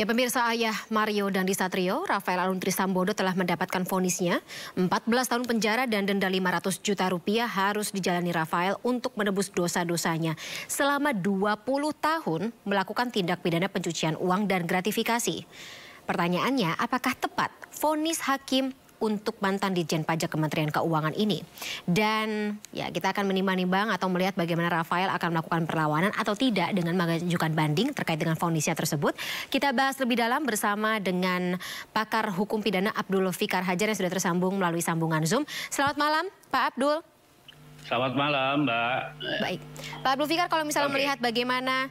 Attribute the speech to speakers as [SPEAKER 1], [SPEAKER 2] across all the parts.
[SPEAKER 1] Ya, pemirsa, ayah Mario Dandi Satrio, Rafael Aluntri Sambodo telah mendapatkan vonisnya 14 tahun penjara dan denda 500 juta rupiah harus dijalani Rafael untuk menebus dosa-dosanya. Selama 20 tahun melakukan tindak pidana pencucian uang dan gratifikasi. Pertanyaannya, apakah tepat vonis hakim untuk mantan Ditjen Pajak Kementerian Keuangan ini? Dan ya, kita akan menimbang-nimbang atau melihat bagaimana Rafael akan melakukan perlawanan atau tidak dengan mengajukan banding terkait dengan vonisnya tersebut. Kita bahas lebih dalam bersama dengan pakar hukum pidana Abdul Fikar Hajar yang sudah tersambung melalui sambungan Zoom. Selamat malam, Pak Abdul.
[SPEAKER 2] Selamat malam, Mbak.
[SPEAKER 1] Baik, Pak Abdul Fikar, kalau misalnya melihat bagaimana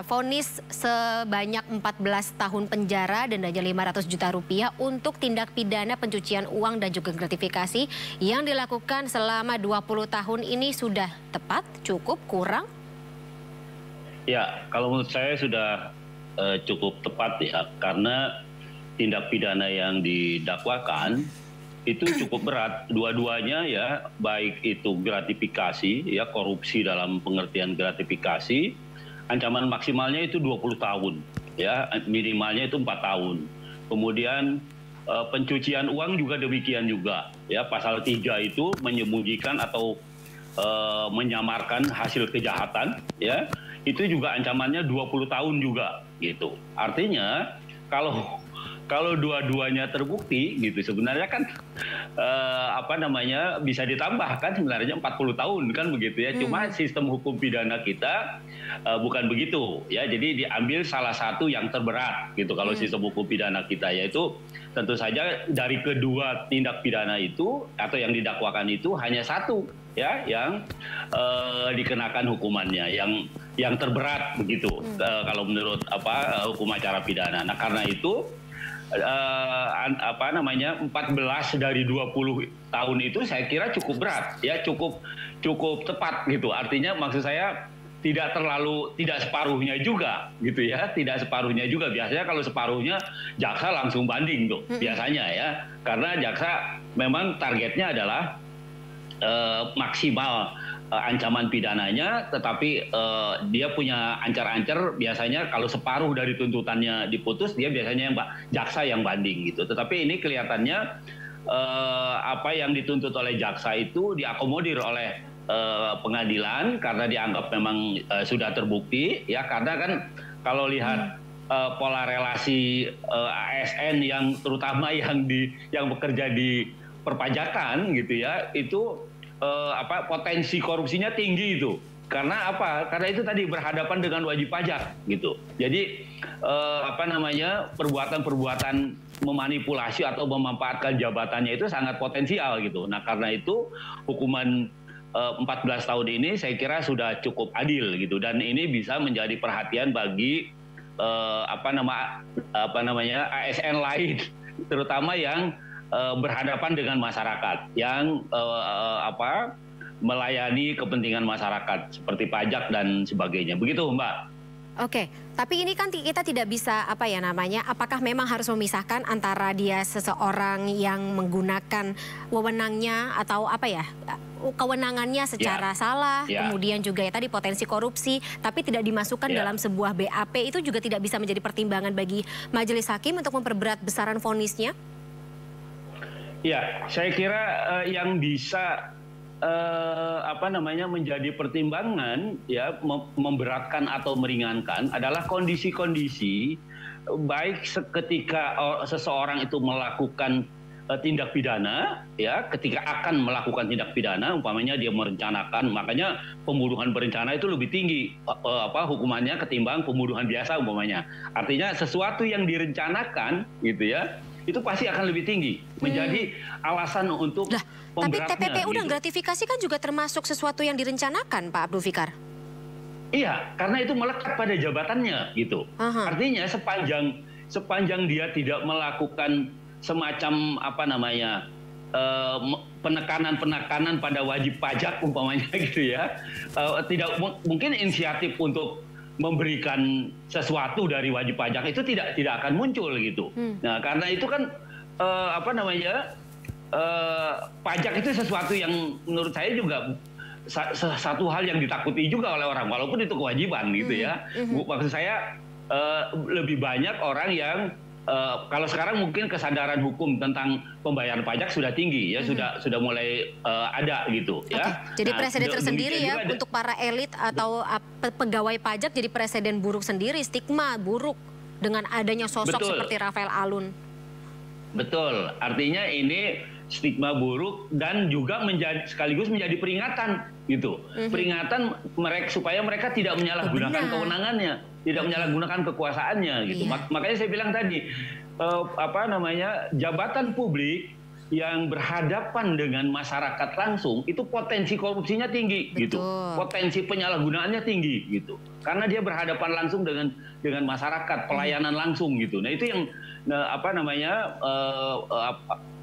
[SPEAKER 1] vonis sebanyak 14 tahun penjara dan denda 500 juta rupiah untuk tindak pidana pencucian uang dan juga gratifikasi yang dilakukan selama 20 tahun ini sudah tepat, cukup, kurang?
[SPEAKER 2] Ya, kalau menurut saya sudah cukup tepat ya, karena tindak pidana yang didakwakan itu cukup berat. Dua-duanya ya, baik itu gratifikasi, ya korupsi dalam pengertian gratifikasi, ancaman maksimalnya itu 20 tahun, ya minimalnya itu 4 tahun. Kemudian pencucian uang juga demikian juga, ya pasal 3 itu menyembunyikan atau menyamarkan hasil kejahatan, ya itu juga ancamannya 20 tahun juga, gitu. Artinya kalau dua-duanya terbukti gitu sebenarnya kan bisa ditambahkan sebenarnya 40 tahun kan begitu ya. Cuma sistem hukum pidana kita bukan begitu ya. Jadi diambil salah satu yang terberat gitu kalau sistem hukum pidana kita, yaitu tentu saja dari kedua tindak pidana itu atau yang didakwakan itu hanya satu ya yang dikenakan hukumannya yang terberat begitu kalau menurut hukum acara pidana. Nah, karena itu 14 dari 20 tahun itu saya kira cukup berat ya, cukup tepat gitu. Artinya maksud saya tidak separuhnya juga gitu ya, tidak separuhnya juga. Biasanya kalau separuhnya jaksa langsung banding tuh biasanya ya, karena jaksa memang targetnya adalah maksimal ancaman pidananya, tetapi dia punya ancar-ancar biasanya kalau separuh dari tuntutannya diputus, dia biasanya jaksa yang banding gitu. Tetapi ini kelihatannya apa yang dituntut oleh jaksa itu diakomodir oleh pengadilan karena dianggap memang sudah terbukti ya, karena kan kalau lihat pola relasi ASN yang terutama yang bekerja di perpajakan gitu ya, itu potensi korupsinya tinggi itu. Karena apa? Karena itu tadi berhadapan dengan wajib pajak gitu. Jadi perbuatan-perbuatan memanipulasi atau memanfaatkan jabatannya itu sangat potensial gitu. Nah, karena itu hukuman 14 tahun ini saya kira sudah cukup adil gitu, dan ini bisa menjadi perhatian bagi ASN lain, terutama yang berhadapan dengan masyarakat yang melayani kepentingan masyarakat seperti pajak dan sebagainya. Begitu, Mbak.
[SPEAKER 1] Oke, tapi ini kan kita tidak bisa apakah memang harus memisahkan antara dia seseorang yang menggunakan wewenangnya atau kewenangannya secara salah, kemudian juga ya tadi potensi korupsi, tapi tidak dimasukkan dalam sebuah BAP, itu juga tidak bisa menjadi pertimbangan bagi majelis hakim untuk memperberat besaran vonisnya?
[SPEAKER 2] Ya, saya kira yang bisa menjadi pertimbangan ya memberatkan atau meringankan adalah kondisi-kondisi baik ketika seseorang itu melakukan tindak pidana ya, ketika akan melakukan tindak pidana, umpamanya dia merencanakan, makanya pembunuhan berencana itu lebih tinggi hukumannya ketimbang pembunuhan biasa umpamanya. Artinya sesuatu yang direncanakan gitu ya, itu pasti akan lebih tinggi menjadi alasan untuk pemberatnya.
[SPEAKER 1] Tapi TPPU dan gratifikasi kan juga termasuk sesuatu yang direncanakan, Pak Abdul Fikar.
[SPEAKER 2] Iya, karena itu melekat pada jabatannya gitu. Artinya sepanjang dia tidak melakukan semacam penekanan pada wajib pajak umpamanya gitu ya, tidak mungkin inisiatif untuk memberikan sesuatu dari wajib pajak itu tidak akan muncul gitu. Nah, karena itu kan pajak itu sesuatu yang menurut saya juga satu hal yang ditakuti juga oleh orang, walaupun itu kewajiban gitu ya. Maksud saya lebih banyak orang yang kalau sekarang mungkin kesadaran hukum tentang pembayaran pajak sudah tinggi ya, sudah mulai ada gitu ya.
[SPEAKER 1] Jadi presiden tersendiri ya untuk para elit atau pegawai pajak, jadi presiden buruk sendiri, stigma buruk dengan adanya sosok seperti Rafael Alun.
[SPEAKER 2] Betul, artinya ini stigma buruk dan juga sekaligus menjadi peringatan gitu. Peringatan supaya mereka tidak menyalahgunakan kewenangannya, tidak menyalahgunakan kekuasaannya gitu. Makanya saya bilang tadi jabatan publik yang berhadapan dengan masyarakat langsung itu potensi korupsinya tinggi gitu. Potensi penyalahgunaannya tinggi gitu. Karena dia berhadapan langsung dengan masyarakat, pelayanan langsung gitu. Nah, itu yang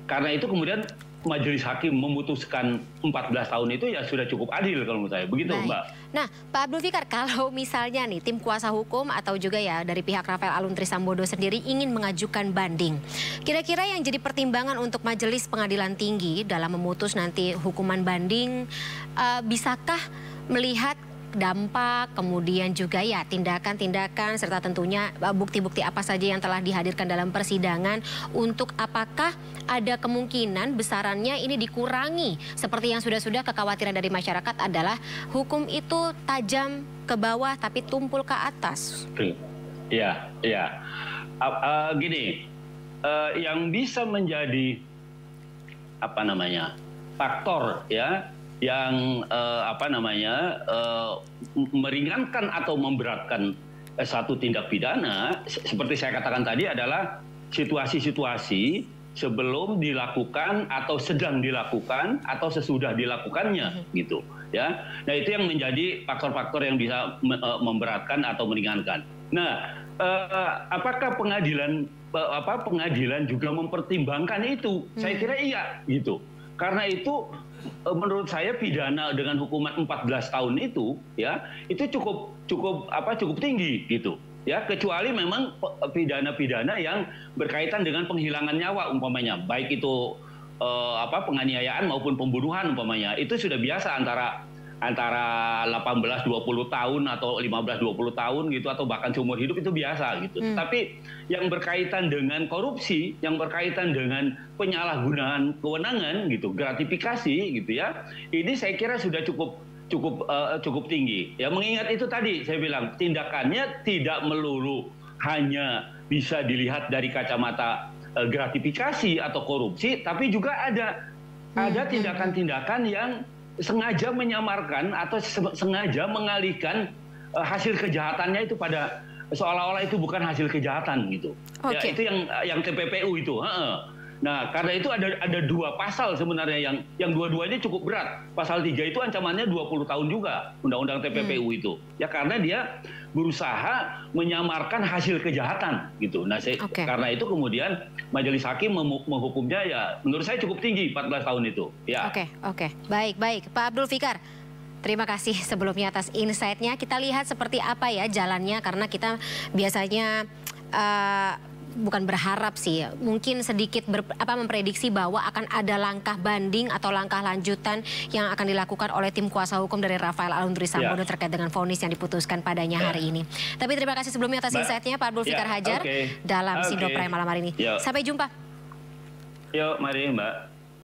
[SPEAKER 2] karena itu kemudian Majelis Hakim memutuskan 14 tahun itu ya sudah cukup adil kalau menurut saya. Begitu, Mbak.
[SPEAKER 1] Nah, Pak Abdul Fikar, kalau misalnya nih tim kuasa hukum atau juga ya dari pihak Rafael Alun Trisambodo sendiri ingin mengajukan banding, kira-kira yang jadi pertimbangan untuk Majelis Pengadilan Tinggi dalam memutus nanti hukuman banding, bisakah melihat dampak, kemudian juga ya tindakan-tindakan serta tentunya bukti-bukti apa saja yang telah dihadirkan dalam persidangan, untuk apakah ada kemungkinan besarannya ini dikurangi seperti yang sudah-sudah kekhawatiran dari masyarakat adalah hukum itu tajam ke bawah tapi tumpul ke atas.
[SPEAKER 2] Iya. Gini, yang bisa menjadi faktor ya yang meringankan atau memberatkan satu tindak pidana seperti saya katakan tadi adalah situasi-situasi sebelum dilakukan atau sedang dilakukan atau sesudah dilakukannya gitu ya. Nah, itu yang menjadi faktor-faktor yang bisa memberatkan atau meringankan. Nah, apakah pengadilan juga mempertimbangkan itu? Saya kira iya gitu. Karena itu menurut saya pidana dengan hukuman 14 tahun itu ya itu cukup tinggi gitu ya, kecuali memang pidana-pidana yang berkaitan dengan penghilangan nyawa umpamanya, baik itu penganiayaan maupun pembunuhan umpamanya, itu sudah biasa antara 18-20 tahun atau 15-20 tahun gitu, atau bahkan seumur hidup, itu biasa gitu. Tapi yang berkaitan dengan korupsi, yang berkaitan dengan penyalahgunaan kewenangan gitu, gratifikasi gitu ya, ini saya kira sudah cukup tinggi. Ya, mengingat itu tadi saya bilang tindakannya tidak melulu hanya bisa dilihat dari kacamata gratifikasi atau korupsi, tapi juga ada tindakan-tindakan yang sengaja menyamarkan atau sengaja mengalihkan hasil kejahatannya itu pada seolah-olah itu bukan hasil kejahatan gitu. Ya, itu yang TPPU itu. Nah, karena itu ada dua pasal sebenarnya yang dua-duanya cukup berat. Pasal 3 itu ancamannya 20 tahun juga, Undang-Undang TPPU itu. Ya, karena dia berusaha menyamarkan hasil kejahatan gitu. Nah, karena itu kemudian Majelis Hakim menghukumnya ya menurut saya cukup tinggi 14 tahun itu. Ya.
[SPEAKER 1] Oke. Baik. Pak Abdul Fikar, terima kasih sebelumnya atas insight-nya. Kita lihat seperti apa ya jalannya, karena kita biasanya bukan berharap sih, mungkin sedikit memprediksi bahwa akan ada langkah banding atau langkah lanjutan yang akan dilakukan oleh tim kuasa hukum dari Rafael Alun Trisambodo terkait dengan vonis yang diputuskan padanya hari ini. Tapi terima kasih sebelumnya atas insight-nya Pak Abdul Fikar Hajar dalam Sindo Prime malam hari ini. Sampai jumpa.
[SPEAKER 2] Yuk, mari Mbak.